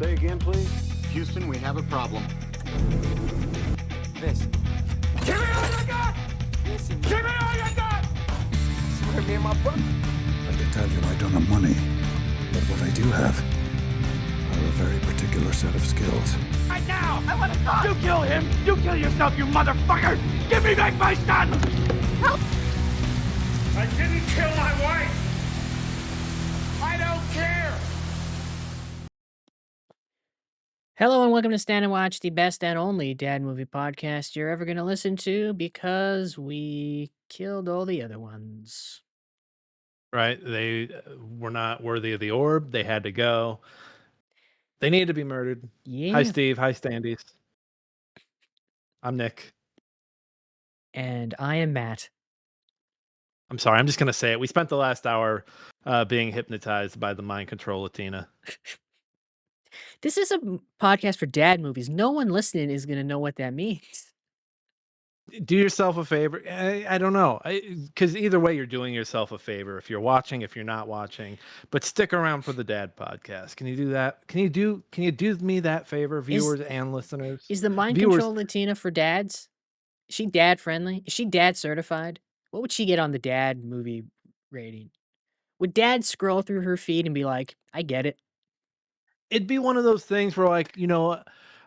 Say again, please. Houston, we have a problem. This. Give me all you got! Listen, Give me all you got! swear me and my brother. I can tell you I don't have money, but what I do have are a very particular set of skills. Right now! I want to talk! You kill him! You kill yourself, you motherfucker! Give me back my son! Help! I didn't kill my wife! I don't care! Hello and welcome to Stand and Watch, the best and only dad movie podcast you're ever going to listen to because we killed all the other ones. Right? They were not worthy of the orb. They had to go. They needed to be murdered. Yeah. Hi, Steve. Hi, Standys. I'm Nick. And I am Matt. I'm sorry. I'm just going to say it. We spent the last hour being hypnotized by the mind control Latina. This is a podcast for dad movies. No one listening is going to know what that means. Do yourself a favor. I don't know. Because either way, you're doing yourself a favor. If you're watching, if you're not watching. But stick around for the dad podcast. Can you do that? Can you do me that favor, viewers and listeners? Is the mind Viewers- control Latina for dads? Is she dad friendly? Is she dad certified? What would she get on the dad movie rating? Would dad scroll through her feed and be like, I get it? It'd be one of those things where, like, you know,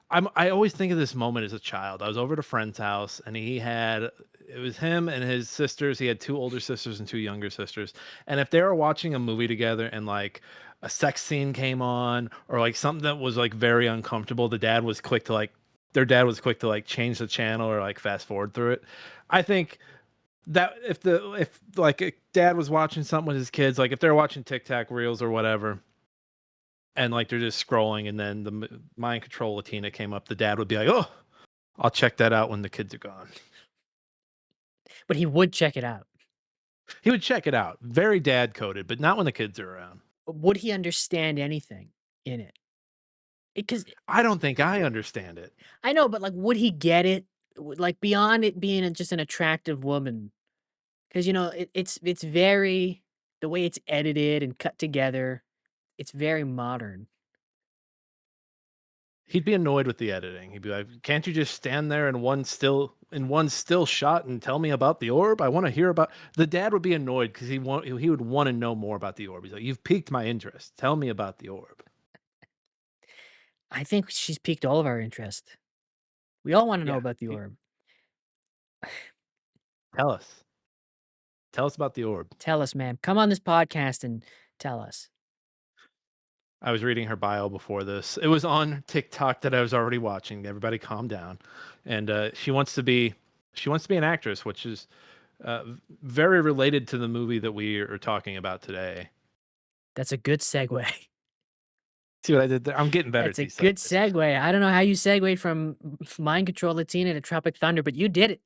I always think of this moment as a child. I was over at a friend's house and it was him and his sisters. He had 2 older sisters and 2 younger sisters. And if they were watching a movie together and like a sex scene came on or like something that was like very uncomfortable, their dad was quick to like change the channel or like fast forward through it. I think that if like a dad was watching something with his kids, like if they're watching TikTok reels or whatever, and like they're just scrolling, and then the mind control Latina came up, the dad would be like, "Oh, I'll check that out when the kids are gone." But he would check it out. He would check it out, very dad coded, but not when the kids are around. Would he understand anything in it? Because I don't think I understand it. I know, but like, would he get it? Like beyond it being just an attractive woman, because you know it's very the way it's edited and cut together. It's very modern. He'd be annoyed with the editing. He'd be like, "Can't you just stand there in one still shot and tell me about the orb? I want to hear about." The dad would be annoyed because he would want to know more about the orb. He's like, "You've piqued my interest. Tell me about the orb." I think she's piqued all of our interest. We all want to know Yeah. about the orb. Tell us. Tell us about the orb. Tell us, ma'am. Come on this podcast and tell us. I was reading her bio before this. It was on TikTok that I was already watching. Everybody calm down. And she wants to be an actress, which is very related to the movie that we are talking about today. That's a good segue. See what I did there? I'm getting better. That's a at these good segues. segue. I don't know how you segued from Mind Control Latina to Tropic Thunder, but you did it.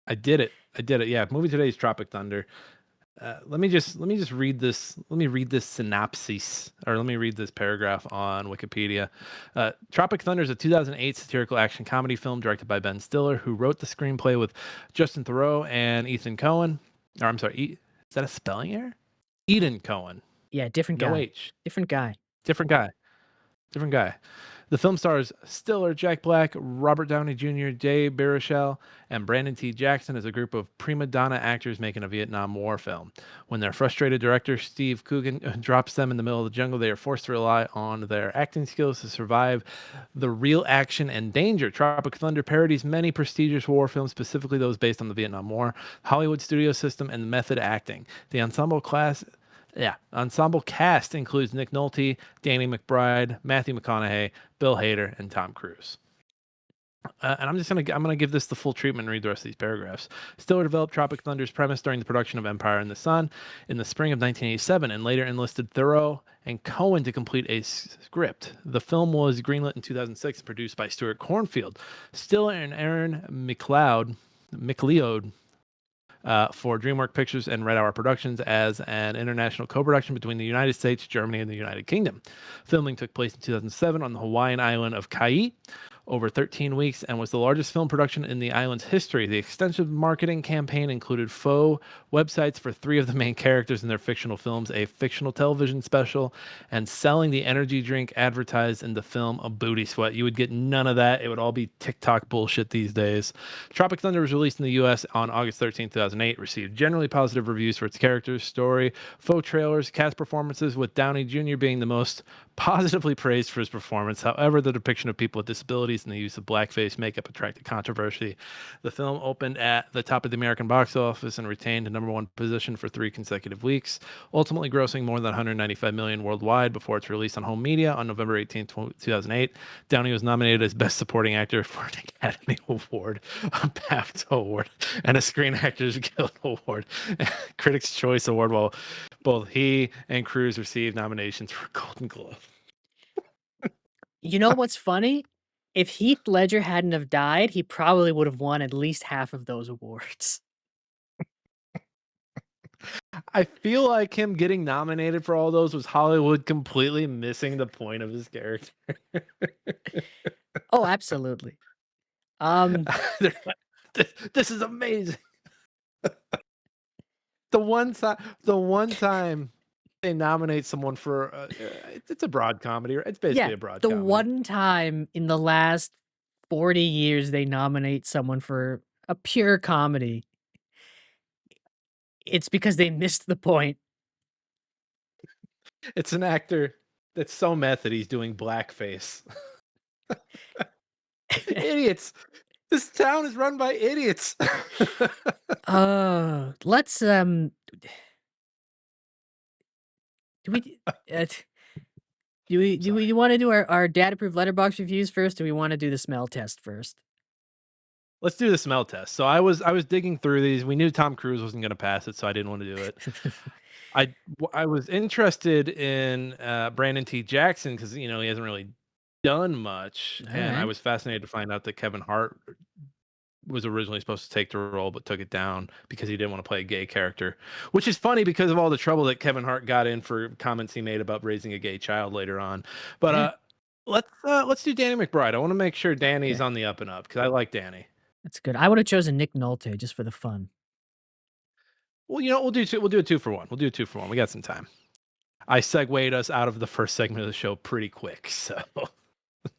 I did it. Yeah, movie today is Tropic Thunder. Let me just read this. Let me read this synopsis, or let me read this paragraph on Wikipedia. Tropic Thunder is a 2008 satirical action comedy film directed by Ben Stiller, who wrote the screenplay with Justin Theroux and Ethan Cohen. Or I'm sorry, is that a spelling error? Eden Cohen. Yeah, different No guy. H. Different guy. Different guy. The film stars Stiller, Jack Black, Robert Downey Jr., Jay Baruchel, and Brandon T. Jackson as a group of prima donna actors making a Vietnam War film. When their frustrated director, Steve Coogan, drops them in the middle of the jungle, they are forced to rely on their acting skills to survive the real action and danger. Tropic Thunder parodies many prestigious war films, specifically those based on the Vietnam War, Hollywood studio system, and method acting. The ensemble cast includes Nick Nolte, Danny McBride, Matthew McConaughey, Bill Hader, and Tom Cruise. And I'm gonna give this the full treatment and read the rest of these paragraphs. Stiller developed Tropic Thunder's premise during the production of Empire in the Sun in the spring of 1987, and later enlisted Theroux and Cohen to complete a script. The film was greenlit in 2006 and produced by Stuart Cornfield. Stiller and Aaron McLeod for DreamWorks Pictures and Red Hour Productions as an international co-production between the United States, Germany, and the United Kingdom. Filming took place in 2007 on the Hawaiian island of Kauai. over 13 weeks and was the largest film production in the island's history. The extensive marketing campaign included faux websites for 3 of the main characters in their fictional films, a fictional television special, and selling the energy drink advertised in the film A Booty Sweat. You would get none of that. It would all be TikTok bullshit these days. Tropic Thunder was released in the US on August 13, 2008, received generally positive reviews for its characters, story, faux trailers, cast performances, with Downey Jr. being the most positively praised for his performance. However, the depiction of people with disabilities and the use of blackface makeup attracted controversy. The film opened at the top of the American box office and retained a #1 position for 3 consecutive weeks, ultimately grossing more than $195 million worldwide before its release on home media on November 18, 2008. Downey was nominated as Best Supporting Actor for an Academy Award, a BAFTA Award, and a Screen Actors Guild Award, Critics' Choice Award, while both he and Cruise received nominations for Golden Globe. You know what's funny? If Heath Ledger hadn't have died, he probably would have won at least half of those awards. I feel like him getting nominated for all those was Hollywood completely missing the point of his character. Oh, absolutely. Um, They're like, this is amazing. The one time they nominate someone for it's a broad comedy, or it's basically yeah, a broad the comedy. one time in the last 40 years they nominate someone for a pure comedy, it's because they missed the point. It's an actor that's so meth that he's doing blackface. Idiots. This town is run by idiots. Let's do we do we want to do our dad approved letterbox reviews first, or do we want to do the smell test first? Let's do the smell test. So I was digging through these. We knew Tom Cruise wasn't going to pass it, so I didn't want to do it. I was interested in Brandon T. Jackson because he hasn't really done much, and I Alright. was fascinated to find out that Kevin Hart was originally supposed to take the role but took it down because he didn't want to play a gay character, which is funny because of all the trouble that Kevin Hart got in for comments he made about raising a gay child later on. But Yeah. let's do Danny McBride. I want to make sure Danny's Okay. on the up and up because I like Danny. That's good. I would have chosen Nick Nolte just for the fun. Well, we'll do two. We'll do a 2 for 1. We'll do a 2 for 1. We got some time. I segued us out of the first segment of the show pretty quick. So,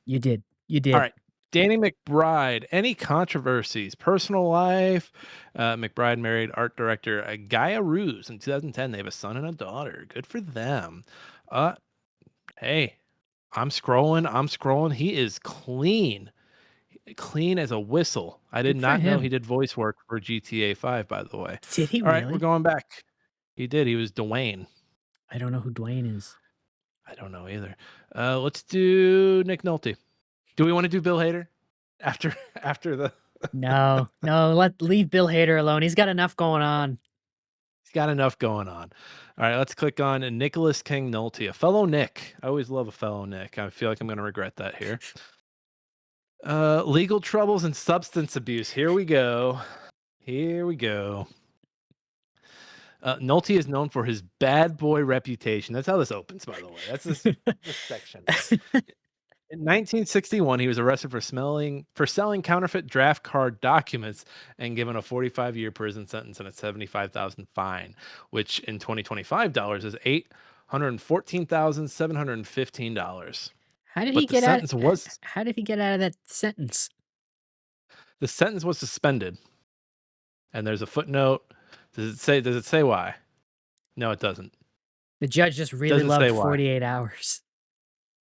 You did. You all did. right. Danny McBride. Any controversies? Personal life. McBride married art director Gaia Ruse in 2010. They have a son and a daughter. Good for them. Hey, I'm scrolling. He is clean as a whistle. I did Good for not know him. he did voice work for GTA 5, by the way. Did he All right, we're really? going back. He did. He was Dwayne. I don't know who Dwayne is. I don't know either. Let's do Nick Nolte. Do we want to do Bill Hader after the? No, leave Bill Hader alone. He's got enough going on. He's got enough going on. All right, let's click on Nicholas King Nolte, a fellow Nick. I always love a fellow Nick. I feel like I'm going to regret that here. Legal troubles and substance abuse. Here we go. Nolte is known for his bad boy reputation. That's how this opens, by the way. That's this section. In 1961, he was arrested for selling counterfeit draft card documents and given a 45-year prison sentence and a $75,000 fine, which in 2025 dollars is $814,715. How did But he the get out? sentence was How did he get out of that sentence? the sentence was suspended. And there's a footnote. Does it say why? No, it doesn't. The judge just really Doesn't loved say why. 48 hours.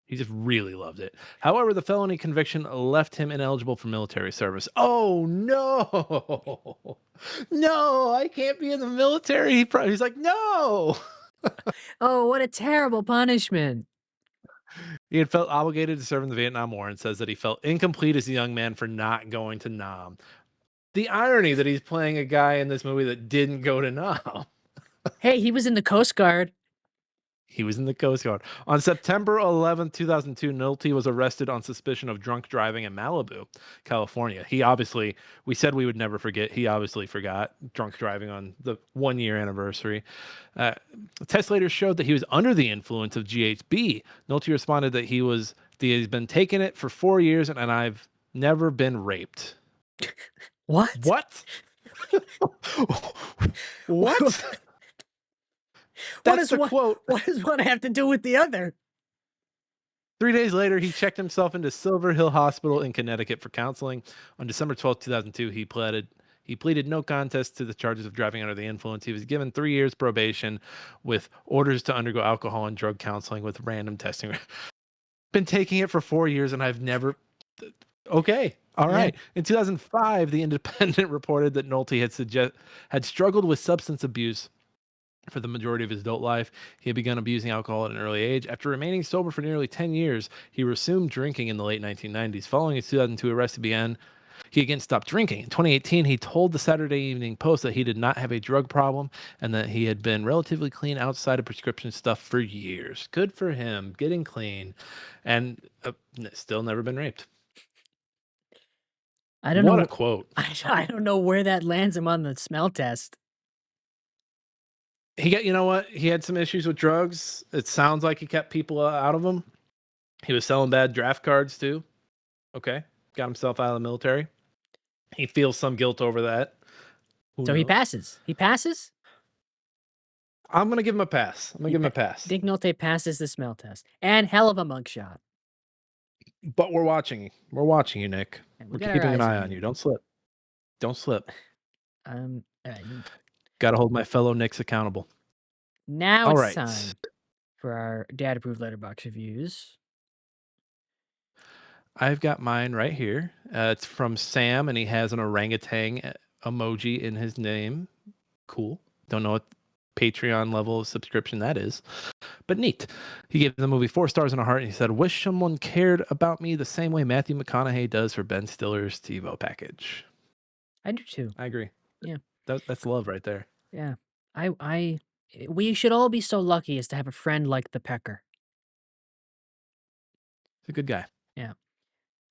He just really loved it. However, the felony conviction left him ineligible for military service. Oh no. No, I can't be in the military. He's like, no. Oh, what a terrible punishment. He had felt obligated to serve in the Vietnam War and says that he felt incomplete as a young man for not going to Nam. The irony that he's playing a guy in this movie that didn't go to Nam. Hey, he was in the Coast Guard. He was in the Coast Guard. On September 11, 2002, Nolte was arrested on suspicion of drunk driving in Malibu, California. We said we would never forget. He obviously forgot drunk driving on the 1-year anniversary. Tests later showed that he was under the influence of GHB. Nolte responded that he's been taking it for 4 years and I've never been raped. What? What? What? What That's does the one quote. what does one have to do with the other? 3 days later, he checked himself into Silver Hill Hospital in Connecticut for counseling. On December 12th, 2002, he pleaded no contest to the charges of driving under the influence. He was given 3 years probation with orders to undergo alcohol and drug counseling with random testing. Been taking it for 4 years and I've never. Okay. All Yeah. right. In 2005, The Independent reported that Nolte had struggled with substance abuse for the majority of his adult life. He had begun abusing alcohol at an early age. After remaining sober for nearly 10 years, he resumed drinking in the late 1990s. Following his 2002 arrest, he again stopped drinking. In 2018, he told the Saturday Evening Post that he did not have a drug problem and that he had been relatively clean outside of prescription stuff for years. Good for him, getting clean, and still never been raped. I don't What know. a quote. I don't know where that lands him on the smell test. You know what? He had some issues with drugs. It sounds like he kept people out of them. He was selling bad draft cards too. Okay. Got himself out of the military. He feels some guilt over that. So he passes. He passes? I'm going to give him a pass. I'm going to give him a pass. Dick Nolte passes the smell test. And hell of a mugshot. But we're watching. We're watching you, Nick. And We're got our keeping an eyes eye on you. Don't slip. Don't slip. All right. Got to hold my fellow Nicks accountable. Now All it's right. time for our dad-approved letterbox reviews. I've got mine right here. It's from Sam, and he has an orangutan emoji in his name. Cool. Don't know what Patreon level of subscription that is, but neat. He gave the movie 4 stars and a heart, and he said, "Wish someone cared about me the same way Matthew McConaughey does for Ben Stiller's TiVo package." I do too. I agree. Yeah. That's love right there. Yeah. We should all be so lucky as to have a friend like the Pecker. He's a good guy. Yeah.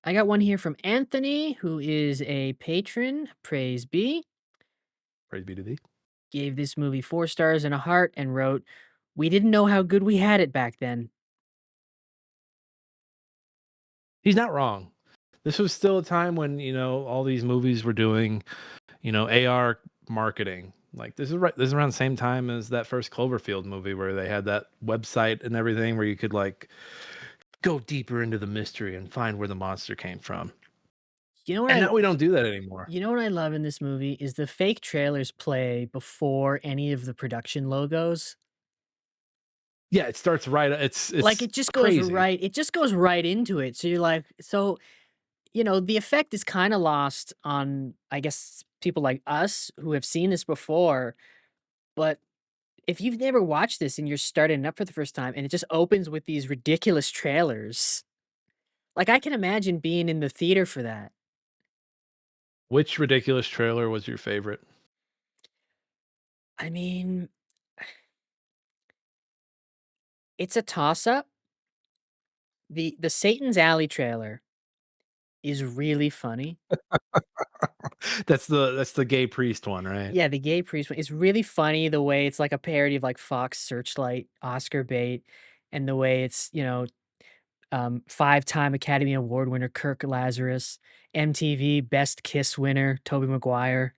I got one here from Anthony, who is a patron. Praise be. Praise be to thee. Gave this movie 4 stars and a heart and wrote, "We didn't know how good we had it back then." He's not wrong. This was still a time when, all these movies were doing, AR marketing. Like this is around the same time as that first Cloverfield movie where they had that website and everything where you could like go deeper into the mystery and find where the monster came from. You know what? And now we don't do that anymore. You know what I love in this movie is the fake trailers play before any of the production logos. Yeah, it starts right. It's Like it just goes crazy. right. It just goes right into it. So you're like, the effect is kind of lost on, I guess, people like us who have seen this before. But if you've never watched this and you're starting up for the first time and it just opens with these ridiculous trailers, like I can imagine being in the theater for that. Which ridiculous trailer was your favorite? I mean, it's a toss-up. The Satan's Alley trailer is really funny. That's the gay priest one, right? Yeah, the gay priest one is really funny the way it's like a parody of like Fox Searchlight, Oscar bait, and the way it's, 5-time Academy Award winner Kirk Lazarus, MTV Best Kiss winner Tobey Maguire.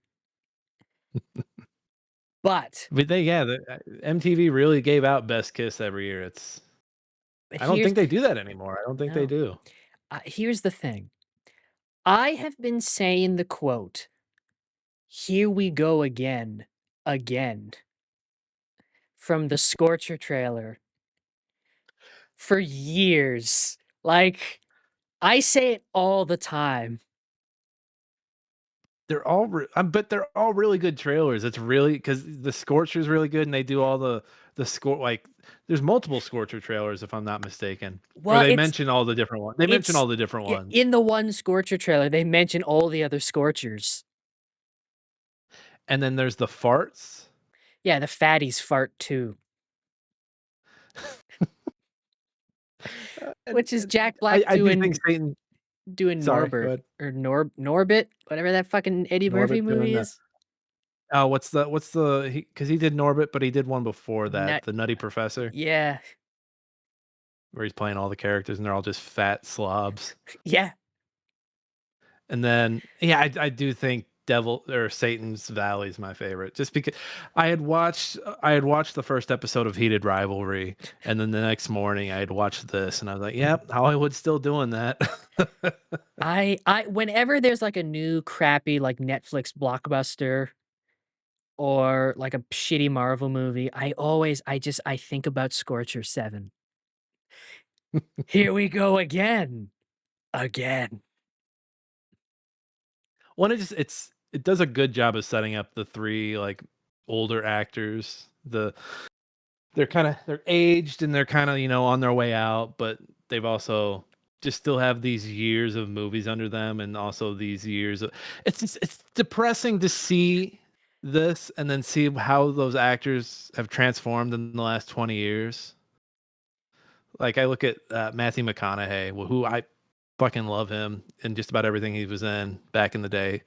But MTV really gave out Best Kiss every year. I don't think they do that anymore. I don't think they No. do. Here's the thing. I have been saying the quote, "Here we go again," from the Scorcher trailer for years. Like, I say it all the time. But they're all really good trailers. It's really because the Scorcher is really good, and they do all the score. Like, there's multiple Scorcher trailers, if I'm not mistaken. Well, or they it's- mention all the different ones. They mention it's- all the different Yeah, ones. in the one Scorcher trailer, they mention all the other Scorchers. And then there's the farts. Yeah, the fatties fart too. Which is Jack Black I do doing think Satan. Sorry, go Norbert ahead. or Norbit, whatever that fucking Eddie Murphy Norbit doing movie that. is. Oh, what's the because he did Norbit, but he did one before that, Nut- the Nutty Professor, Yeah, where he's playing all the characters and they're all just fat slobs. yeah. And then, yeah, I do think Devil or Satan's Valley is my favorite, just because I had watched the first episode of Heated Rivalry, and then the next morning I had watched this, and I was like, "Yep, Hollywood's still doing that." I whenever there's, like, a new crappy, like, Netflix blockbuster or, like, a shitty Marvel movie, I think about Scorcher 7. Here we go again. Again. One, it does a good job of setting up the 3, like, older actors. They're aged and they're kinda, on their way out, but they've also just still have these years of movies under them and also these years of it's depressing to see this and then see how those actors have transformed in the last 20 years. Like, I look at, Matthew McConaughey, who I fucking love him in just about everything he was in back in the day.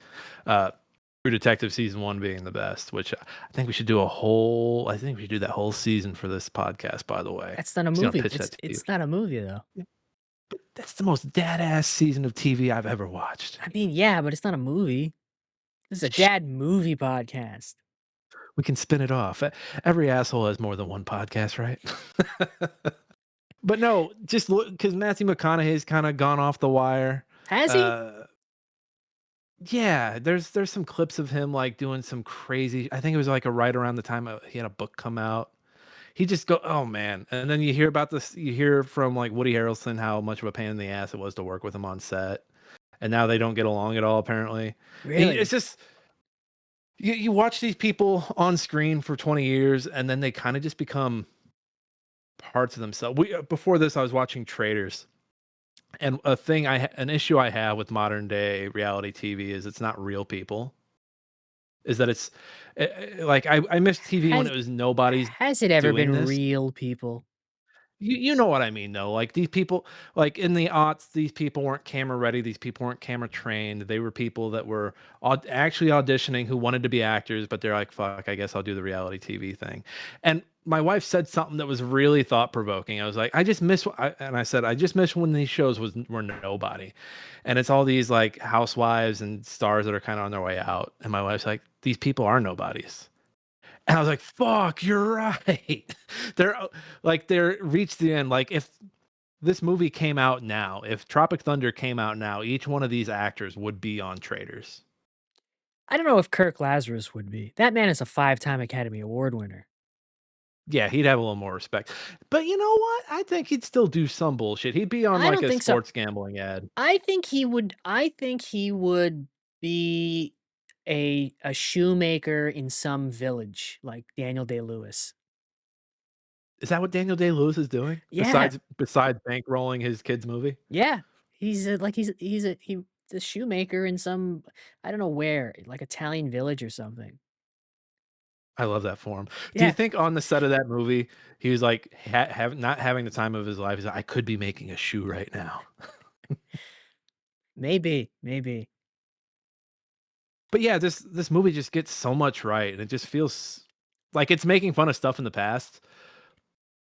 True Detective season 1 being the best, which I think we should do that whole season for this podcast, by the way. That's not a Just gonna movie. pitch that to you. It's not a movie, though. That's the most dad-ass season of TV I've ever watched. I mean, yeah, but it's not a movie. This is a Sh dad movie podcast. We can spin it off. Every asshole has more than one podcast, right? But no, just look because Matthew McConaughey's kinda gone off the wire. Has he? Uh Yeah, there's some clips of him, like, doing some crazy I think it was, like, right around the time, he had a book come out. He just go oh, man, and then you hear from, like, Woody Harrelson how much of a pain in the ass it was to work with him on set, and now they don't get along at all, apparently. It's Really? just you watch these people on screen for 20 years, and then they kinda just become parts of themselves. Before this, I was watching Traitors. And an issue I have with modern day reality TV is it's not real people. Is that it's like I miss TV when Has it was nobody's has it ever doing been this. real people? You know what I mean though. Like these people, like in the aughts, these people weren't camera ready. These people weren't camera trained. They were people that were actually auditioning who wanted to be actors, but they're like, "Fuck, I guess I'll do the reality TV thing." And my wife said something that was really thought provoking. I was like, and I said, I just miss when these shows were nobody, and it's all these like housewives and stars that are kind of on their way out. And my wife's like, "These people are nobodies." And I was like, "Fuck, you're right." They're they're reached the end. Like if this movie came out now, if Tropic Thunder came out now, each one of these actors would be on Traitors. I don't know if Kirk Lazarus would be. That man is a five-time Academy Award winner. Yeah, he'd have a little more respect. But you know what? I think he'd still do some bullshit. He'd be on I like don't a think so. sports gambling ad. I think he would be a shoemaker in some village like Daniel Day-Lewis. Is that what Daniel Day-Lewis is doing? Yeah, Besides bankrolling his kid's movie? yeah. He's a shoemaker in some I don't know where, like Italian village or something. I love that for him. Do you Yeah, think on the set of that movie, he was like not having the time of his life? He's like, I could be making a shoe right now. maybe. But yeah, this movie just gets so much right, and it just feels like it's making fun of stuff in the past,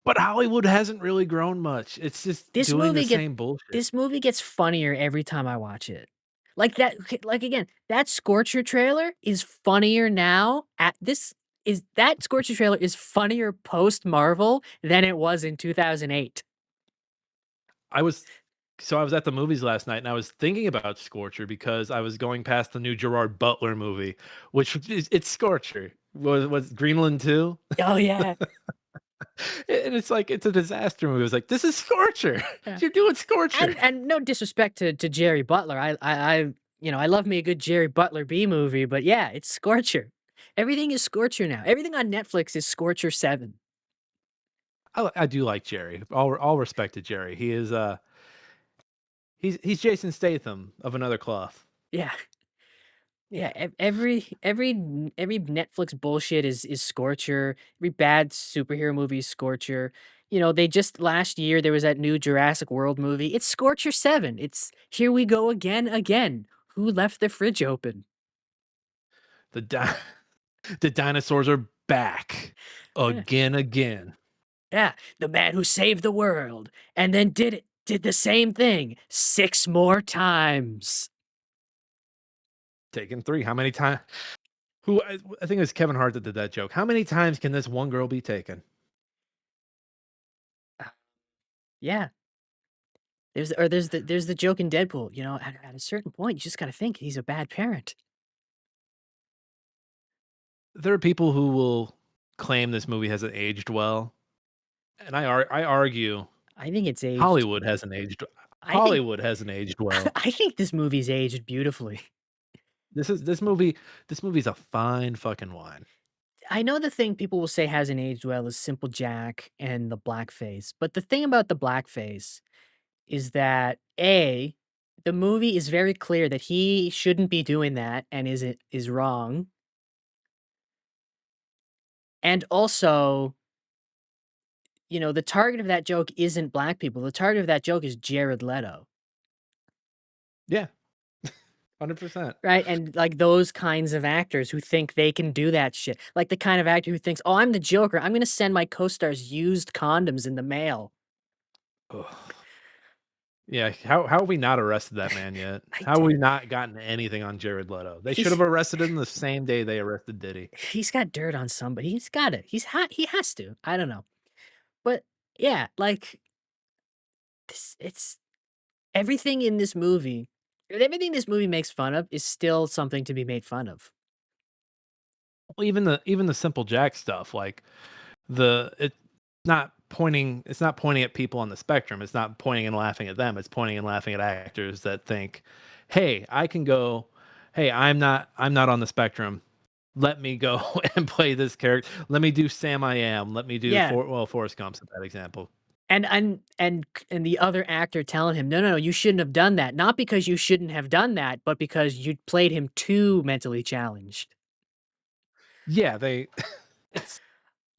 but Hollywood hasn't really grown much. It's just This doing the movie get same bullshit. this movie gets funnier every time I watch it. Like that okay, like again, that Scorcher trailer is funnier now at this is that Scorcher trailer is funnier post Marvel than it was in 2008. I was I was at the movies last night, and I was thinking about Scorcher because I was going past the new Gerard Butler movie, which it's Scorcher. Was Greenland 2? Oh yeah. And it's like it's a disaster movie. It was like, "This is Scorcher. Yeah. You're doing Scorcher." And no disrespect to Jerry Butler. I love me a good Jerry Butler B movie, but yeah, it's Scorcher. Everything is Scorcher now. Everything on Netflix is Scorcher 7. I do like Jerry. All respect to Jerry. He is, he's Jason Statham of another cloth. Yeah. Yeah, every Netflix bullshit is Scorcher. Every bad superhero movie is Scorcher. They just last year there was that new Jurassic World movie. It's Scorcher 7. It's here we go again. Who left the fridge open? The di the dinosaurs are back Yeah. again. Yeah, the man who saved the world and then did the same thing 6 more times. Taken 3. How many times? Who I think it was Kevin Hart that did that joke. How many times can this one girl be taken? Yeah. There's the joke in Deadpool, you know, at a certain point, you just gotta think he's a bad parent. There are people who will claim this movie hasn't aged well, and I argue I think it's aged Hollywood hasn't aged I think Hollywood hasn't aged well. I think this movie's aged beautifully. This movie's a fine fucking wine. I know the thing people will say hasn't aged well is Simple Jack and the blackface, but the thing about the blackface is that, A, the movie is very clear that he shouldn't be doing that and is wrong, and also, you know, the target of that joke isn't black people, the target of that joke is Jared Leto, Yeah, 100%. right? And, like, those kinds of actors who think they can do that shit, like the kind of actor who thinks, "Oh, I'm the Joker, I'm gonna send my co-stars used condoms in the mail." Ugh. Yeah, how have we not arrested that man yet? I How have we not gotten anything on Jared Leto? They should He's have arrested him the same day they arrested Diddy. he's got dirt on somebody, he's got it, he has to, I don't know. But, yeah, like, it's everything this movie makes fun of is still something to be made fun of. Well, even the Simple Jack stuff, like it's not pointing at people on the spectrum. It's not pointing and laughing at them. It's pointing and laughing at actors that think, "Hey, I can go. Hey, I'm not on the spectrum. Let me go and play this character. Let me do Sam I Am. Let me do Yeah, Forrest Gump's a bad example." and the other actor telling him, "No, no, no, you shouldn't have done that, not because you shouldn't have done that, but because you played him too mentally challenged." Yeah, they it's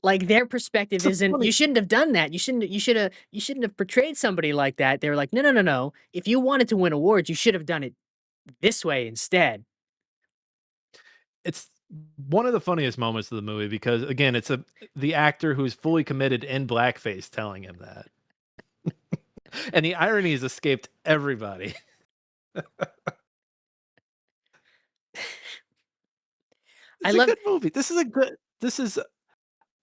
Like, their perspective it's a isn't, "You funny shouldn't have done that, you shouldn't have portrayed somebody like that." They were like, "No, no, no, no, if you wanted to win awards, you should have done it this way instead." it's one of the funniest moments of the movie because again, it's the actor who's fully committed in blackface telling him that. And the irony has escaped everybody. I It's a love good movie. This is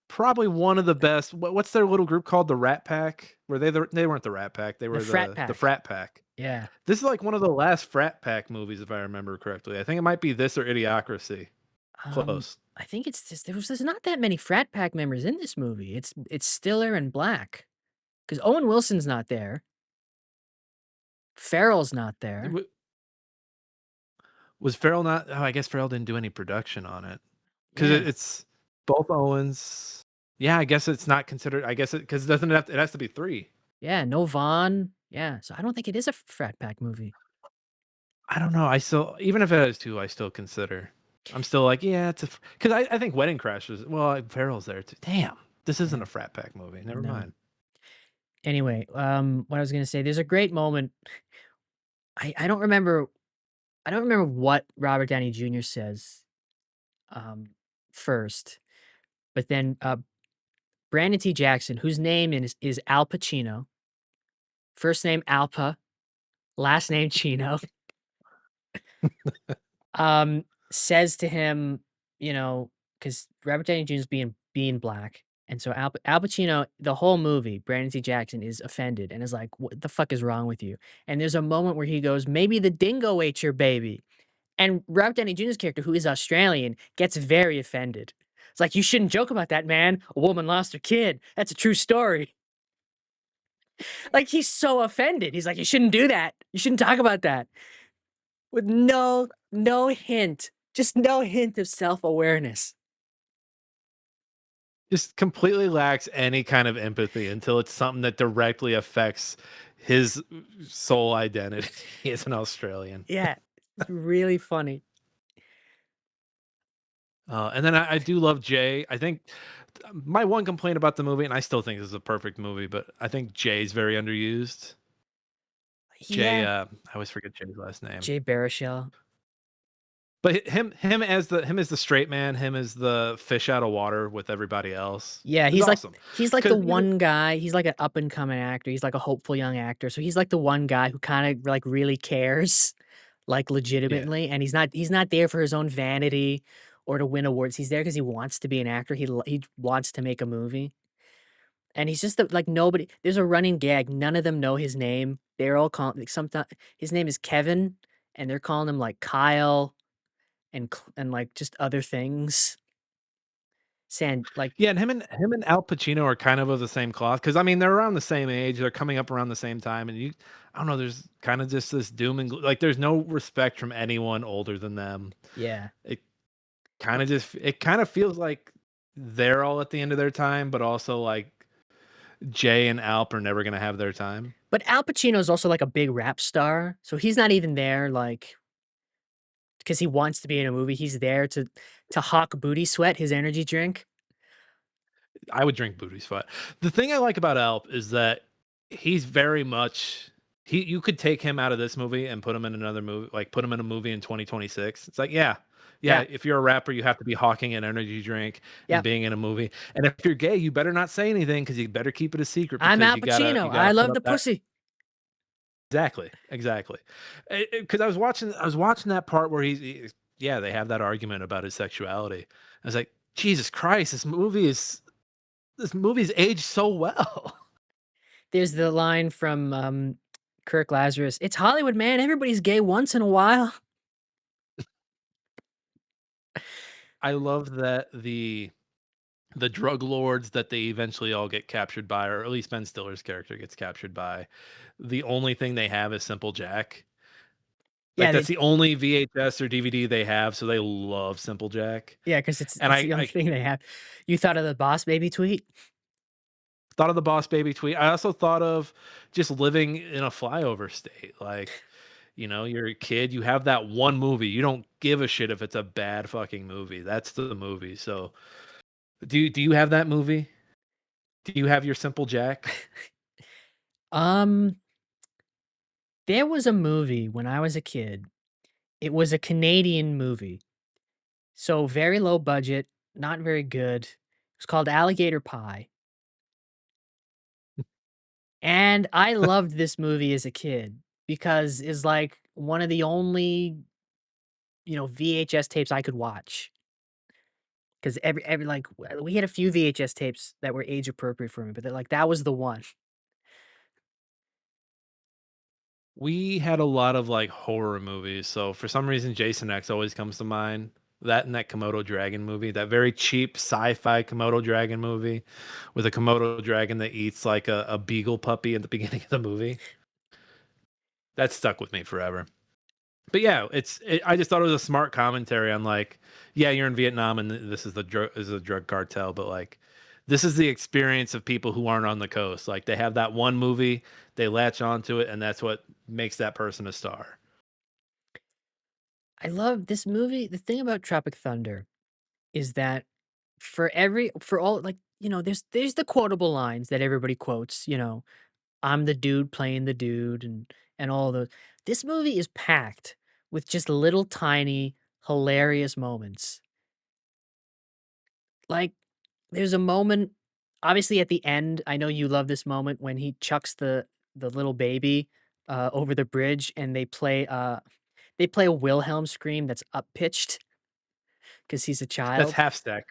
probably one of the best. What's their little group called? The Rat Pack? Were they weren't the Rat Pack. They the were Frat the Pack. Frat Pack. Yeah. This is like one of the last Frat Pack movies if I remember correctly. I think it might be this or Idiocracy. Close. I think it's just there's not that many Frat Pack members in this movie. It's Stiller and Black, because Owen Wilson's not there. Farrell's not there. Was Farrell not? Oh, I guess Farrell didn't do any production on it because Yeah. it's both Owens. Yeah, I guess it's not considered. I guess because it doesn't have. It has to be 3. Yeah, no Vaughn. Yeah, so I don't think it is a Frat Pack movie. I don't know. I still, even if it has 2, I still consider. I'm still like, yeah, it's because I think Wedding Crashers. Well, Farrell's there too. Damn, this isn't Yeah, a frat pack movie. Never no. mind. Anyway, what I was gonna say, there's a great moment. I don't remember what Robert Downey Jr. says, um, first, but then, Brandon T. Jackson, whose name is Al Pacino, first name Alpa, last name Chino, says to him, you know, because Robert Downey Jr. is being black, and so Al Pacino, the whole movie, Brandon T. Jackson is offended and is like, "What the fuck is wrong with you?" And there's a moment where he goes, "Maybe the dingo ate your baby," and Robert Downey Jr.'s character, who is Australian, gets very offended. It's like, "You shouldn't joke about that, man. A woman lost her kid. That's a true story." Like, he's so offended. He's like, "You shouldn't do that. You shouldn't talk about that." With no hint, just no hint of self-awareness. Just completely lacks any kind of empathy until it's something that directly affects his soul identity as an Australian. Yeah, it's really funny. And then I do love Jay. I think my one complaint about the movie, and I still think this is a perfect movie, but I think Jay's very underused. Jay, Yeah, I always forget Jay's last name. Jay Baruchel. But him as the straight man, him as the fish out of water with everybody else Yeah, is awesome. he's like the 'Cause even one guy, he's like an up and coming actor, he's like a hopeful young actor, so he's like the one guy who kinda, like, really cares. like, Yeah. legitimately, and he's not there for his own vanity or to win awards. He's there because he wants to be an actor. He wants to make a movie, and he's just like, nobody there's a running gag, none of them know his name. They're all calling like, someti his name is Kevin, and they're calling him, like, Kyle and, like, just other things. Like Yeah, and him and Al Pacino are kind of the same cloth, because I mean, they're around the same age, they're coming up around the same time, and I don't know, there's kinda just this doom and like, there's no respect from anyone older than them. yeah. It it kinda feels like they're all at the end of their time, but also, like, Jay and Alp are never gonna have their time. But Al Pacino is also, like, a big rap star, so he's not even there, like, because he wants to be in a movie. He's there to hawk Booty Sweat, his energy drink. I would drink Booty Sweat. The thing I like about Alp is that he's very much you could take him out of this movie and put him in another movie, like put him in a movie in 2026. It's like, yeah, yeah, Yeah, if you're a rapper, you have to be hawking an energy drink and yeah. being in a movie. And if you're gay, you better not say anything because you better keep it a secret I'm because Al you Pacino. gotta I put love up the that. pussy. Exactly, exactly. Because I was watching that part where yeah, they have that argument about his sexuality. I was like, Jesus Christ, this movie's aged so well. There's the line from, Kirk Lazarus, "It's Hollywood, man. Everybody's gay once in a while." I love that the drug lords that they eventually all get captured by, or at least Ben Stiller's character gets captured by, the only thing they have is Simple Jack. Like Yeah, that's they the only VHS or DVD they have, so they love Simple Jack. yeah, 'cause it's And it's I the only I thing they have. You thought of the Boss Baby tweet? thought of the Boss Baby tweet. I also thought of just living in a flyover state. Like, you're a kid, you have that one movie. You don't give a shit if it's a bad fucking movie. That's the movie. So, do you have that movie? Do you have your Simple Jack? Um, there was a movie when I was a kid. It was a Canadian movie, so very low budget, not very good. It's called Alligator Pie, and I loved this movie as a kid because it's, like, one of the only, VHS tapes I could watch. 'Cause every like, we had a few VHS tapes that were age appropriate for me, but that was the one. We had a lot of, like, horror movies, so for some reason, Jason X always comes to mind. That and that Komodo dragon movie, that very cheap sci-fi Komodo dragon movie with a Komodo dragon that eats, like, a beagle puppy at the beginning of the movie. That stuck with me forever. But yeah, I just thought it was a smart commentary on, like, yeah, you're in Vietnam and this is a drug cartel, but, like, this is the experience of people who aren't on the coast. Like, they have that one movie, they latch onto it, and that's what makes that person a star. I love this movie. The thing about Tropic Thunder is that for all like, there's the quotable lines that everybody quotes, "I'm the dude playing the dude," and all those. This movie is packed with just little tiny hilarious moments. Like, there's a moment obviously at the end, I know you love this moment when he chucks the little baby, over the bridge and they play a Wilhelm scream that's up pitched because he's a That's child. half stack.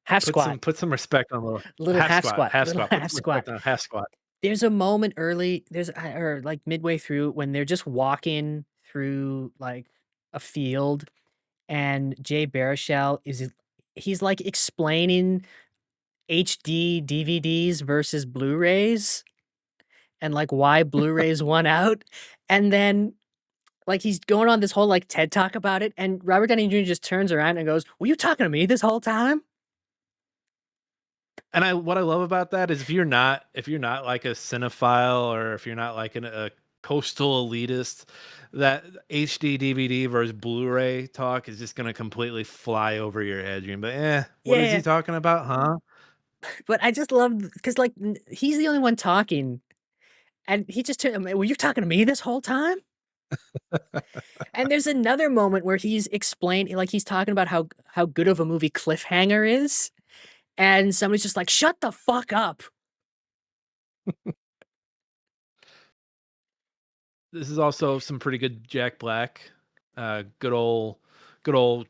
Half Put squat, some put some respect on the little half half squat, squat, half little squat. Put half some squat. respect on half squat. There's a moment early there's or, like, midway through when they're just walking through, like, a field, and Jay Baruchel he's, like, explaining HD DVDs versus Blu-rays and, like, why Blu-rays won out, and then, like, he's going on this whole, like, TED Talk about it, and Robert Downey Jr. just turns around and goes, "Were you talking to me this whole time?" And what I love about that is if you're not like a cinephile, or if you're not like a coastal elitist, that HD DVD versus Blu-ray talk is just gonna completely fly over your head. You're gonna be, what is Yeah, he talking about, huh? but I just love because like, he's the only one talking, and he just turned "Were you talking to me this whole time?" And there's another moment where he's explaining like, he's talking about how good of a movie Cliffhanger is, and somebody's just like, "Shut the fuck up." This is also some pretty good Jack Black. Good old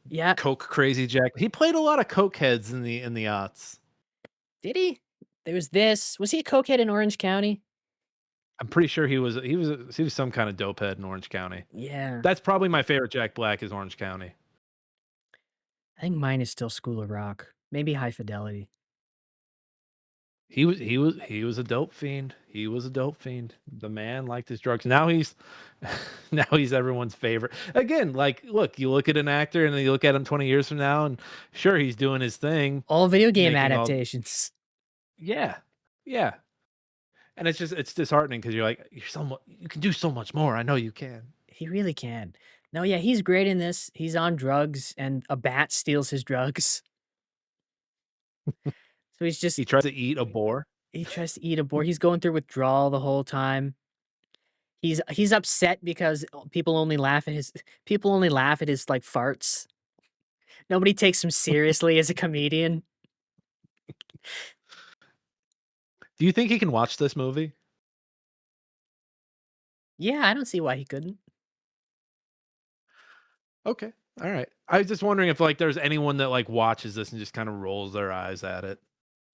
Yeah. coke crazy Jack. He played a lot of coke heads in the aughts. Did he? There was this. Was he a cokehead in Orange County? I'm pretty sure he was some kind of dope head in Orange County. Yeah. That's probably my favorite Jack Black is Orange County. I think mine is still School of Rock. Maybe High Fidelity. He was a dope fiend. He was a dope fiend. The man liked his drugs. Now he's now he's everyone's favorite. Again, like look, you look at an actor and then you look at him 20 years from now and sure he's doing his thing, All video game making all adaptations. yeah. Yeah. And it's disheartening because you're like, you can do so much more. I know you can. He really can. No, yeah, he's great in this. He's on drugs and a bat steals his drugs. So he's just He tries to eat a boar. he tries to eat a boar. He's going through withdrawal the whole time. He's upset because people only laugh at his like farts. Nobody takes him seriously as a comedian. Do you think he can watch this movie? Yeah, I don't see why he couldn't. Okay. All right. I was just wondering if like there's anyone that like watches this and just kind of rolls their eyes at it.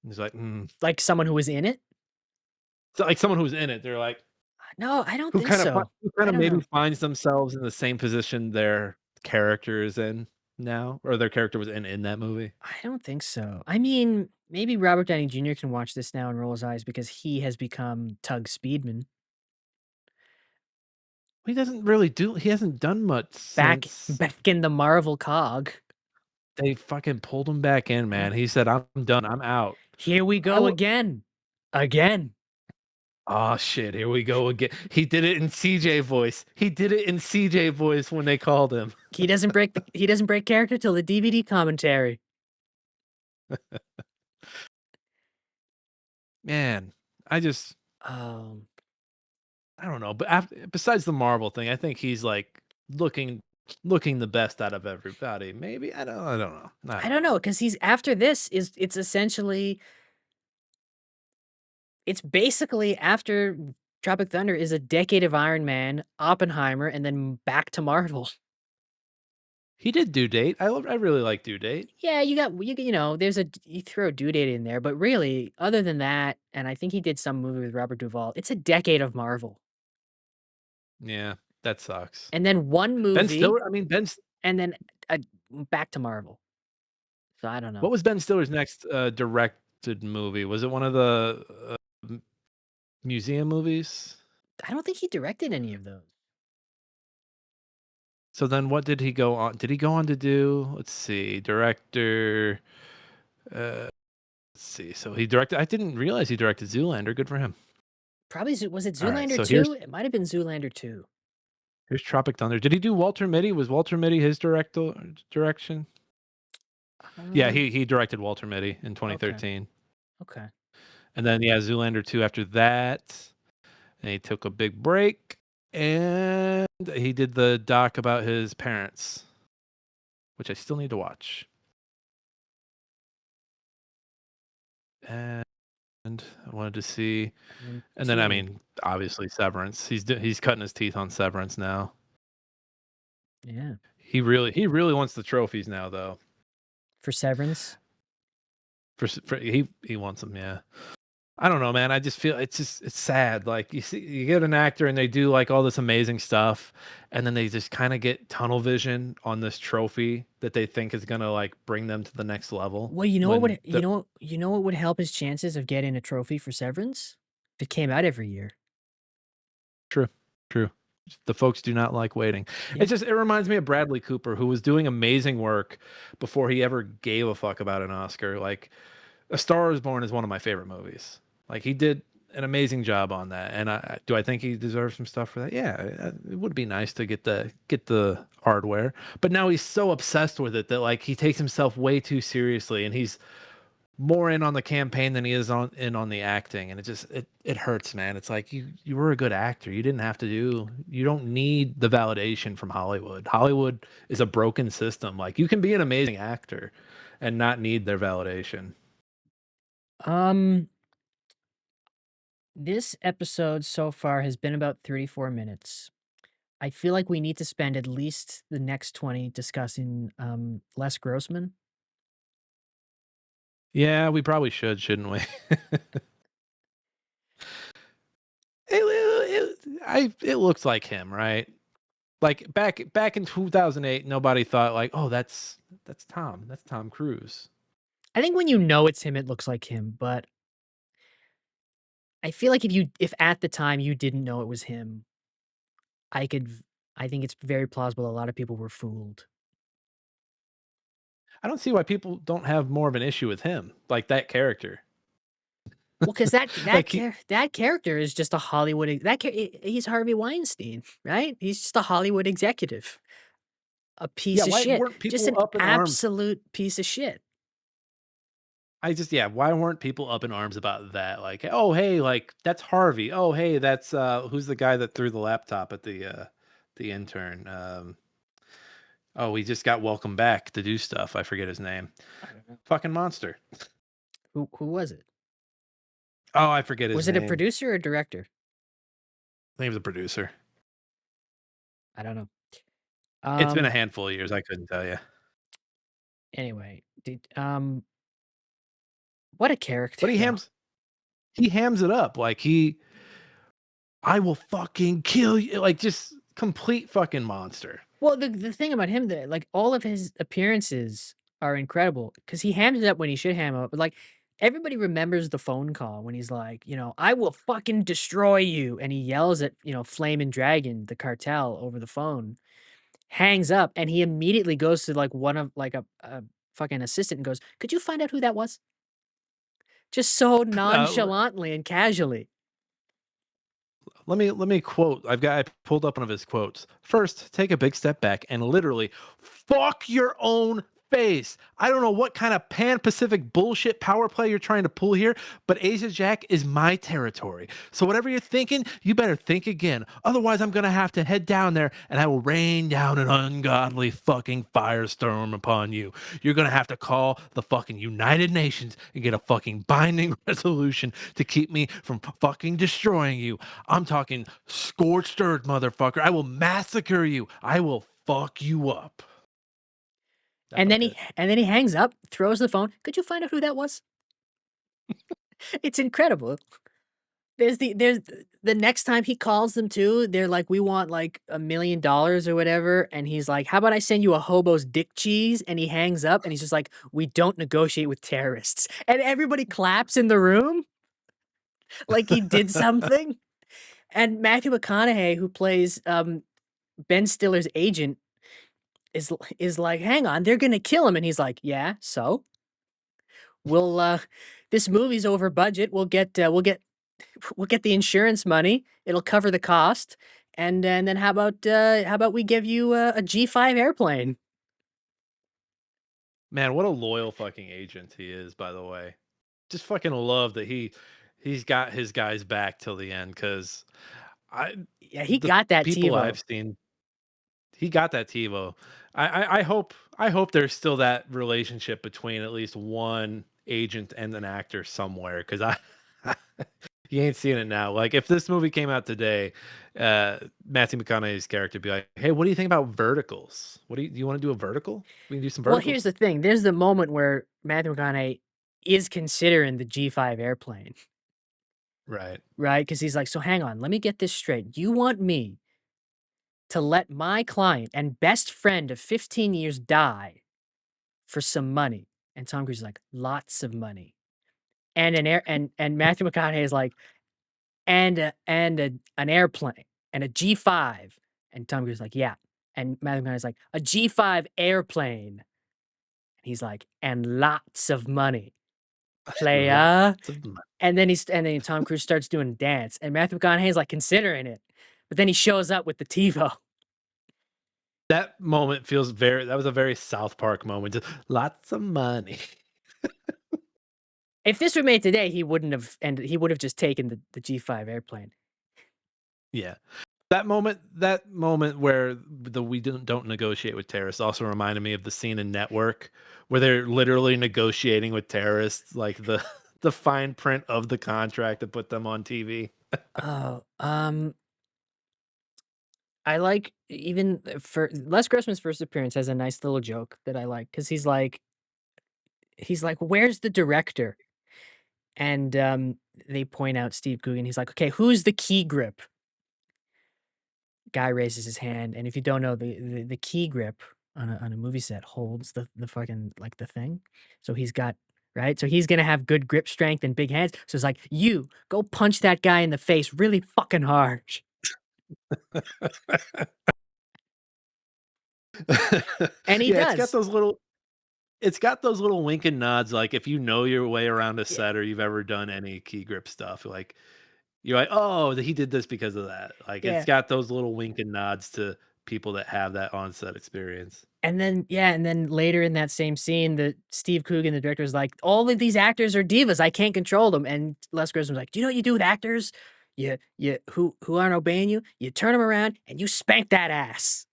He's like, Like someone who was in it? So, like someone who's in it, they're like, No, I don't think so. who I kind of don't maybe know. finds themselves in the same position their character is in now, or their character was in that movie. I don't think so. I mean, maybe Robert Downey Jr. can watch this now and roll his eyes because he has become Tug Speedman. He doesn't really do. He hasn't done much Back since back in the Marvel cog. they fucking pulled him back in. Man, he said, "I'm done. I'm out." Here we I go w- again. Again. Oh shit! Here we go again. He did it in CJ voice. He did it in CJ voice when they called him. He doesn't break character till the DVD commentary. Man, I just Um, I don't know. But besides the Marvel thing, I think he's like looking the best out of everybody. Maybe I don't know. I don't know because he's after this is it's essentially it's basically after Tropic Thunder is a decade of Iron Man, Oppenheimer, and then back to Marvel. He did Due Date. I really like Due Date. Yeah, you know, you throw a due date in there, but really, other than that, and I think he did some movie with Robert Duvall. It's a decade of Marvel, Yeah, that sucks. and then one Ben movie, Stiller. I mean, and then back to Marvel. So I don't know. what was Ben Stiller's next directed movie? Was it one of the museum movies? I don't think he directed any of those. So then, what did he go on? Did he go on to do? Let's see, director. Let's see. So he directed. I didn't realize he directed Zoolander. Good for him. Probably was it All right. Zoolander So 2? It might have been Zoolander 2. here's Tropic Thunder. Did he do Walter Mitty? Was Walter Mitty his direction? Yeah, Um, he directed Walter Mitty in okay, 2013. okay. And then yeah, Zoolander 2 after that. And he took a big break and he did the doc about his parents, which I still need to watch. And I wanted to see and then I two. mean, obviously Severance. He's cutting his teeth on Severance now. Yeah. He really wants the trophies now though. For Severance? For he wants them, yeah. I don't know, man. I just feel it's sad. Like you get an actor and they do like all this amazing stuff, and then they just kind of get tunnel vision on this trophy that they think is gonna like bring them to the next level. Well, you know what When would you know what would help his chances of getting a trophy for Severance? If it came out every year. true, true. The folks do not like waiting. Yeah. It reminds me of Bradley Cooper, who was doing amazing work before he ever gave a fuck about an Oscar. Like A Star Is Born is one of my favorite movies. Like he did an amazing job on that, and I think he deserves some stuff for that. Yeah, it would be nice to get the hardware, but now he's so obsessed with it that like he takes himself way too seriously, and he's more in on the campaign than he is on the acting, and it hurts, man. It's like you were a good actor. You didn't have to do. You don't need the validation from Hollywood. Hollywood is a broken system. Like you can be an amazing actor, and not need their validation. Um, this episode so far has been about 34 minutes. I feel like we need to spend at least the next 20 discussing, Les Grossman. Yeah, we probably should, shouldn't we? It looks like him, right? Like back in 2008, nobody thought like, "Oh, that's Tom. That's Tom Cruise." I think when you know it's him, it looks like him, but I feel like if at the time you didn't know it was him, I could v I think it's very plausible a lot of people were fooled. I don't see why people don't have more of an issue with him, like that character. Well, 'cause Like he that character is just a Hollywood e that cha he's Harvey Weinstein, right? He's just a Hollywood executive, a Yeah, piece of why shit, weren't just people an up in arms? absolute piece of shit. Why weren't people up in arms about that? Like, "Oh, hey, like that's Harvey. Oh, hey, that's who's the guy that threw the laptop at the intern? Oh, he just got welcome back to do stuff. I forget his name. I don't know. Fucking monster. Who was it? Oh, I forget his Was it a name. producer or director? I think he was a producer. I don't know. It's been a Um, handful of years. I couldn't tell you. anyway, what a character But though. he hams it up like I will fucking kill you. Like just complete fucking monster. Well, the thing about him that like all of his appearances are incredible because he hams it up when he should ham it up. But like everybody remembers the phone call when he's like, I will fucking destroy you, and he yells at Flame and Dragon, the cartel, over the phone. Hangs up, and he immediately goes to like one of like a fucking assistant and goes, "Could you find out who that was?" Just so Uh, nonchalantly and casually. let me quote. I pulled up one of his quotes. First, take a big step back and literally fuck your own face. I don't know what kind of pan Pacific bullshit power play you're trying to pull here, but Asia Jack is my territory. So whatever you're thinking, you better think again. Otherwise, I'm gonna have to head down there and I will rain down an ungodly fucking firestorm upon you. You're gonna have to call the fucking United Nations and get a fucking binding resolution to keep me from fucking destroying you. I'm talking scorched earth, motherfucker. I will massacre you. I will fuck you up. That was good. And then he hangs up, throws the phone. Could you find out who that was? It's incredible. The next time he calls them too, they're like, "We want like $1 million or whatever," and he's like, "How about I send you a hobo's dick cheese?" And he hangs up, and he's just like, "We don't negotiate with terrorists," and everybody claps in the room like he did something. And Matthew McConaughey, who plays Ben Stiller's agent, is like, "Hang on, they're gonna kill him," and he's like, "Yeah, so this movie's over budget. We'll get the insurance money. It'll cover the cost, and then how about we give you a G5 airplane?" Man, what a loyal fucking agent he is, by the way. Just fucking love that he's got his guys back till the end because I Yeah, he the got that people TiVo. I've seen, he got that TiVo. I hope there's still that relationship between at least one agent and an actor somewhere because I you ain't seeing it now. Like if this movie came out today, Matthew McConaughey's character would be like, "Hey, what do you think about verticals? Do you want to do a vertical? We can do some Well, here's verticals." the thing. There's the moment where Matthew McConaughey is considering the G5 airplane, Right. right? Because he's like, "So hang on, let me get this straight. You want me to let my client and best friend of 15 years die for some money?" And Tom Cruise is like, "Lots of money." And Matthew McConaughey is like, an airplane and a G5." And Tom Cruise is like, "Yeah." And Matthew McConaughey's like, "A G5 airplane." And he's like, "And lots of money, playa." Lots of money. And then Tom Cruise starts doing a dance, and Matthew McConaughey's like considering it, but then he shows up with the TiVo. That moment that was a very South Park moment, just lots of money. If this were made today, he would have just taken the G5 airplane. Yeah. That moment where the "we don't negotiate with terrorists" also reminded me of the scene in Network where they're literally negotiating with terrorists, like the the fine print of the contract to put them on TV. Oh, I like even for Les Grossman's first appearance has a nice little joke that I like because he's like, "Where's the director?" And, they point out Steve Coogan. He's like, "Okay, who's the key grip?" Guy raises his hand, and if you don't know, the key grip on a movie set holds the fucking like, the thing. So he's got right? So he's gonna have good grip strength and big hands. So it's like, "You, go punch that guy in the face really fucking hard." And he Yeah, it's got does. those little it's got those little wink and nods, like, if you know your way around a Yeah, set or you've ever done any key grip stuff, like, you're like, "Oh, he did this because of that." Like, it's yeah. got those little wink and nods to people that have that on-set experience. And then yeah, and then later in that same scene, the Steve Coogan, the director, is like, "All of these actors are divas, I can't control them." And Les Grossman's like, "Do you know what you do with actors? You who aren't obeying you? You turn them around and you spank that ass."